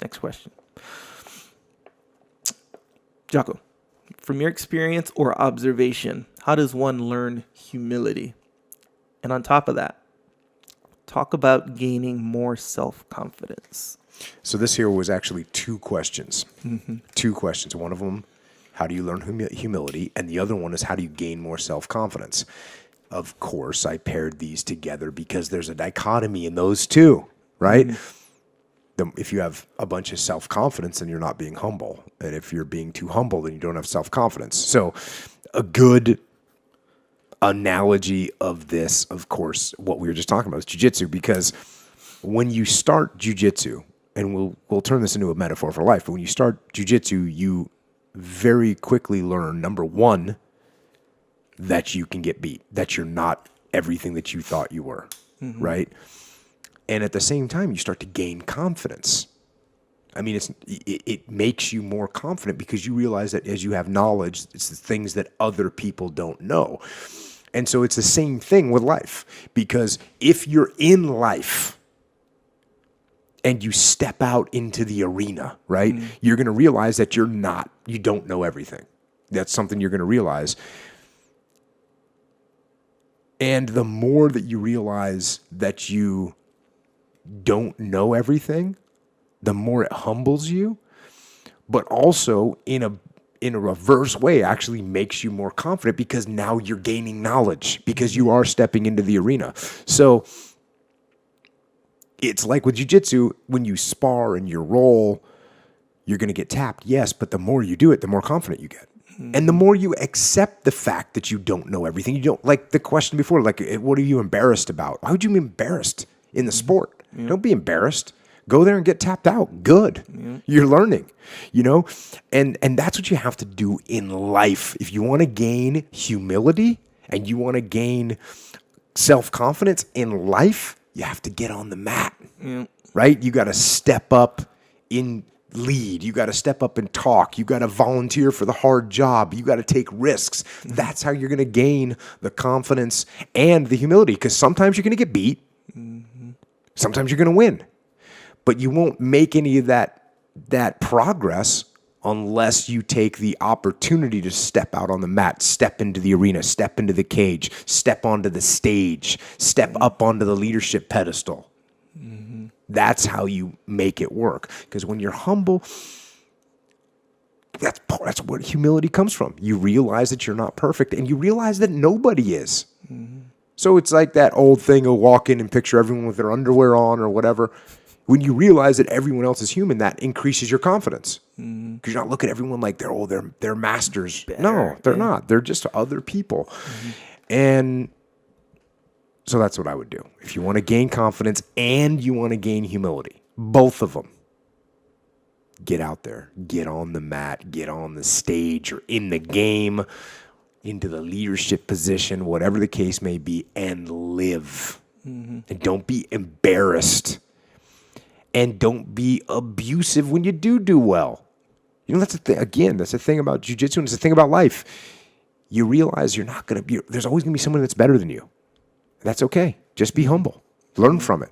Next question. Jocko, from your experience or observation, how does one learn humility? And on top of that, talk about gaining more self-confidence. So this here was actually two questions. Two questions. One of them, how do you learn humility? And the other one is, how do you gain more self-confidence? Of course, I paired these together because there's a dichotomy in those two, right? If you have a bunch of self-confidence, then you're not being humble. And if you're being too humble, then you don't have self-confidence. So a good analogy of this, of course, what we were just talking about is jiu-jitsu, because when you start jiu-jitsu, and we'll turn this into a metaphor for life, but when you start jiu-jitsu, you very quickly learn, number one, that you can get beat, that you're not everything that you thought you were, right? And at the same time, you start to gain confidence. I mean, it makes you more confident because you realize that as you have knowledge, it's the things that other people don't know. And so it's the same thing with life, because if you're in life and you step out into the arena, right, you're going to realize that you don't know everything. That's something you're going to realize. And the more that you realize that you don't know everything, the more it humbles you, but also in a reverse way actually makes you more confident, because now you're gaining knowledge because you are stepping into the arena. So it's like with jiu-jitsu, when you spar and you roll, you're going to get tapped, yes, but the more you do it, the more confident you get. And the more you accept the fact that you don't know everything, you don't, like the question before, like, what are you embarrassed about? Why would you be embarrassed in the sport? Don't be embarrassed. Go there and get tapped out. Good. You're learning, and that's what you have to do in life. If you want to gain humility and you want to gain self-confidence in life, you have to get on the mat, right? You got to step up in lead. You got to step up and talk. You got to volunteer for the hard job. You got to take risks. That's how you're going to gain the confidence and the humility, because sometimes you're going to get beat. Sometimes you're going to win. But you won't make any of that progress unless you take the opportunity to step out on the mat, step into the arena, step into the cage, step onto the stage, step up onto the leadership pedestal. That's how you make it work. Because when you're humble, that's where humility comes from. You realize that you're not perfect, and you realize that nobody is. So it's like that old thing of walk in and picture everyone with their underwear on or whatever. When you realize that everyone else is human, that increases your confidence. Because you're not looking at everyone like they're masters. No, they're not. They're just other people. And so that's what I would do. If you want to gain confidence and you want to gain humility, both of them, get out there, get on the mat, get on the stage or in the game, into the leadership position, whatever the case may be, and live. And don't be embarrassed. And don't be abusive when you do well. That's the thing. Again, that's the thing about jiu-jitsu, and it's the thing about life. You realize you're not going to be, there's always going to be someone that's better than you. That's okay. Just be humble. Learn from it.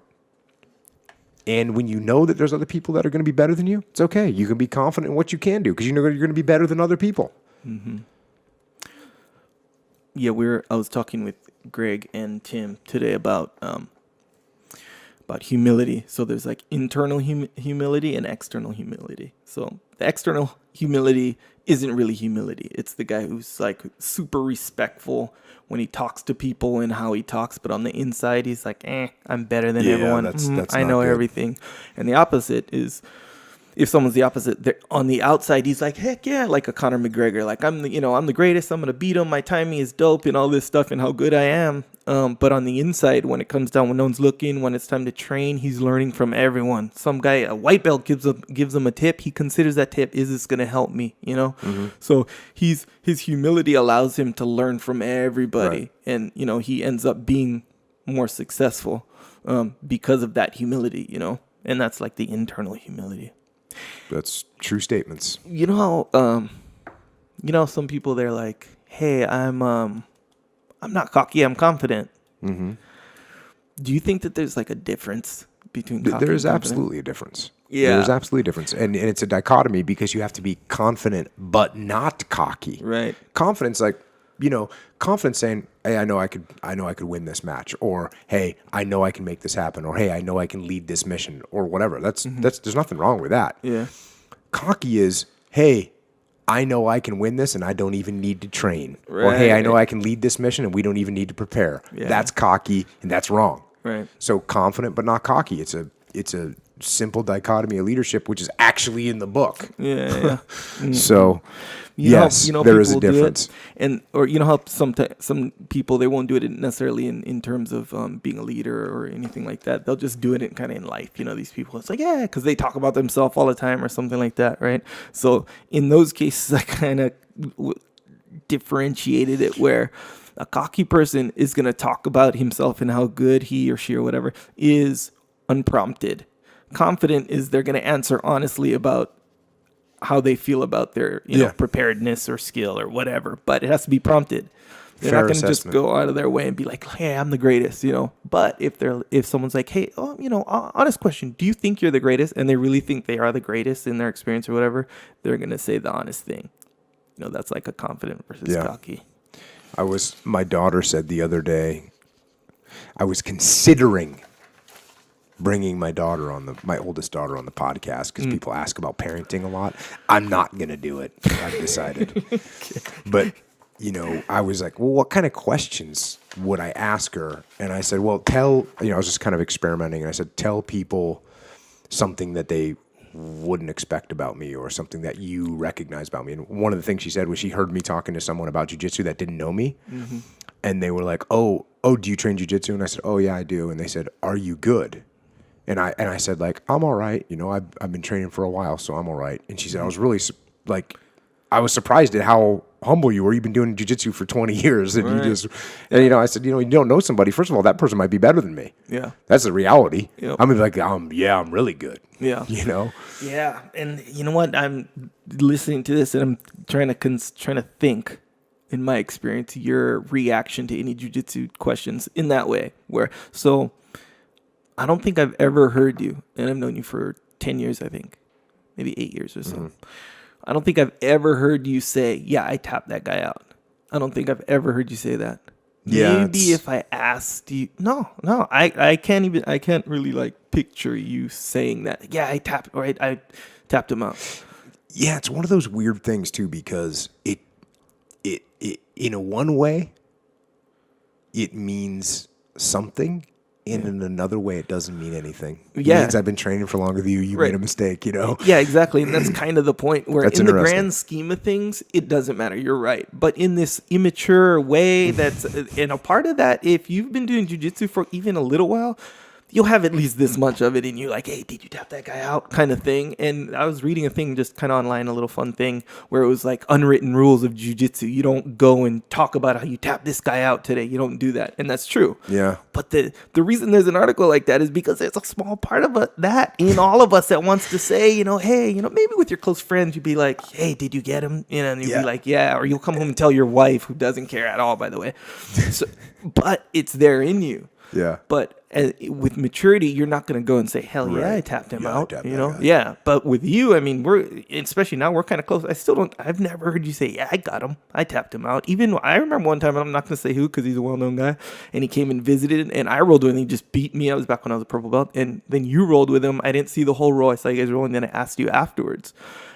And when you know that there's other people that are going to be better than you, it's okay. You can be confident in what you can do because you know you're going to be better than other people. Yeah, I was talking with Greg and Tim today about humility. So there's like internal humility and external humility. So the external humility isn't really humility. It's the guy who's like super respectful when he talks to people and how he talks, but on the inside he's like, I'm better than everyone. That's I know everything. And the opposite is, if someone's the opposite, on the outside, he's like, heck yeah, like a Conor McGregor. Like, I'm the greatest. I'm going to beat him. My timing is dope and all this stuff and how good I am. But on the inside, when it comes down, when no one's looking, when it's time to train, he's learning from everyone. Some guy, a white belt, gives him a tip. He considers that tip, is this going to help me? So his humility allows him to learn from everybody. Right. And, he ends up being more successful because of that humility, and that's like the internal humility. That's true statements. Some people, they're like, hey, I'm not cocky, I'm confident. Do you think that there's like a difference between cocky and confident? There is absolutely a difference. Yeah. There's absolutely a difference. And it's a dichotomy because you have to be confident but not cocky. Right. Confidence, like, confidence saying, hey, I know I could win this match, or hey, I know I can make this happen, or hey, I know I can lead this mission, or whatever. That's there's nothing wrong with that. Yeah. Cocky is, hey, I know I can win this and I don't even need to train. Or hey, I know I can lead this mission and we don't even need to prepare. Yeah. That's cocky and that's wrong. Right. So confident but not cocky. It's a simple dichotomy of leadership, which is actually in the book. Yeah. So yes, there is a difference. Or how some people, they won't do it necessarily in terms of being a leader or anything like that. They'll just do it kind of in life. These people, it's like, yeah, because they talk about themselves all the time or something like that, right? So in those cases, I kind of differentiated it where a cocky person is going to talk about himself and how good he or she or whatever is unprompted. Confident is they're going to answer honestly about how they feel about their preparedness or skill or whatever, but it has to be prompted. They're not going to just go out of their way and be like, hey, I'm the greatest, But if someone's like, hey, honest question, do you think you're the greatest? And they really think they are the greatest in their experience or whatever, they're going to say the honest thing. That's like a confident versus cocky. My daughter said the other day, I was considering bringing my oldest daughter on the podcast because people ask about parenting a lot. I'm not going to do it. I've decided. Okay. But, I was like, well, what kind of questions would I ask her? And I said, well, I was just kind of experimenting. And I said, tell people something that they wouldn't expect about me or something that you recognize about me. And one of the things she said was she heard me talking to someone about jiu-jitsu that didn't know me. Mm-hmm. And they were like, oh, do you train jiu-jitsu? And I said, oh, yeah, I do. And they said, are you good? And I said, like, I'm all right. I've been training for a while, so I'm all right. And she said, I was really, I was surprised at how humble you were. You've been doing jiu-jitsu for 20 years. And I said, you don't know somebody. First of all, that person might be better than me. Yeah. That's the reality. Yep. I'm like, I'm really good. Yeah. Yeah. And you know what? I'm listening to this and I'm trying to think, in my experience, your reaction to any jiu-jitsu questions in that way. So I don't think I've ever heard you, and I've known you for 10 years, I think, maybe 8 years or so. Mm-hmm. I don't think I've ever heard you say, yeah, I tapped that guy out. I don't think I've ever heard you say that. Yeah, maybe if I asked you, no, I can't really picture you saying that. Yeah, I tapped him out. Yeah, it's one of those weird things too, because it in a one way, it means something. And in another way, it doesn't mean anything. It means I've been training for longer than you. You made a mistake, Yeah, exactly. And that's kind of the point where in the grand scheme of things, it doesn't matter. You're right. But in this immature way, and a part of that, if you've been doing jiu-jitsu for even a little while, you'll have at least this much of it in you, like, hey, did you tap that guy out kind of thing. And I was reading a thing just kind of online, a little fun thing, where it was like unwritten rules of jiu-jitsu. You don't go and talk about how you tap this guy out today. You don't do that. And that's true. Yeah. But the reason there's an article like that is because there's a small part of that in all of us that wants to say, hey, maybe with your close friends, you'd be like, hey, did you get him? And you'd be like, yeah. Or you'll come home and tell your wife, who doesn't care at all, by the way. But it's there in you. Yeah. But with maturity, you're not going to go and say, hell yeah, I tapped him out, Yeah. But with you, I mean, especially now, we're kind of close. I've never heard you say, yeah, I got him. I tapped him out. Even I remember one time, and I'm not going to say who because he's a well-known guy, and he came and visited, and I rolled with him, and he just beat me. I was back when I was a purple belt, and then you rolled with him. I didn't see the whole roll. I saw you guys rolling, then I asked you afterwards.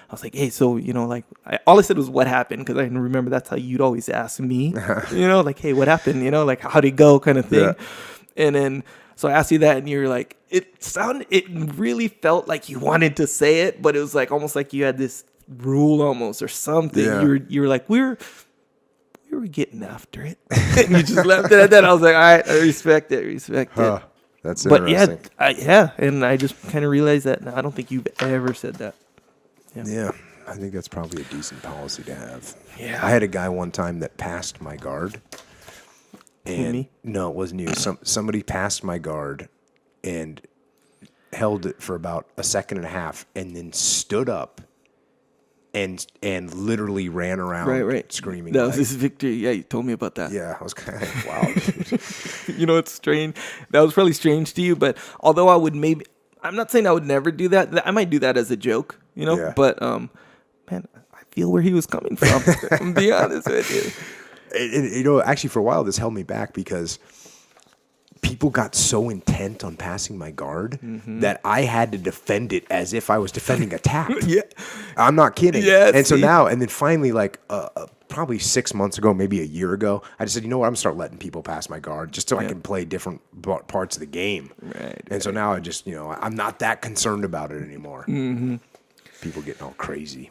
I was like, hey, so, all I said was what happened, because I remember that's how you'd always ask me, like, hey, what happened, like, how'd it go kind of thing. Yeah. And then, so I asked you that, and you were like, it really felt like you wanted to say it, but it was like almost like you had this rule almost or something. Yeah. You were like, we were getting after it. And you just left it at that. I was like, all right, I respect it. That's interesting. But and I just kind of realized that I don't think you've ever said that. Yeah, I think that's probably a decent policy to have. Yeah. I had a guy one time that passed my guard. And no, it wasn't you. Somebody passed my guard and held it for about a second and a half, and then stood up and literally ran around screaming. That was his victory. Yeah, you told me about that. Yeah, I was kind of like, wow. It's strange. That was probably strange to you, but although I I'm not saying I would never do that. I might do that as a joke, you know. Yeah. But man, I feel where he was coming from. I'm be honest with you. You know, actually, for a while, this held me back because people got so intent on passing my guard that I had to defend it as if I was defending a tap. Yeah. I'm not kidding. Yeah, and so see? now, and then finally, like probably 6 months ago, maybe a year ago, I just said, you know what, I'm gonna start letting people pass my guard just so I can play different parts of the game. Right. And so now I just, you know, I'm not that concerned about it anymore. Mm-hmm. People getting all crazy.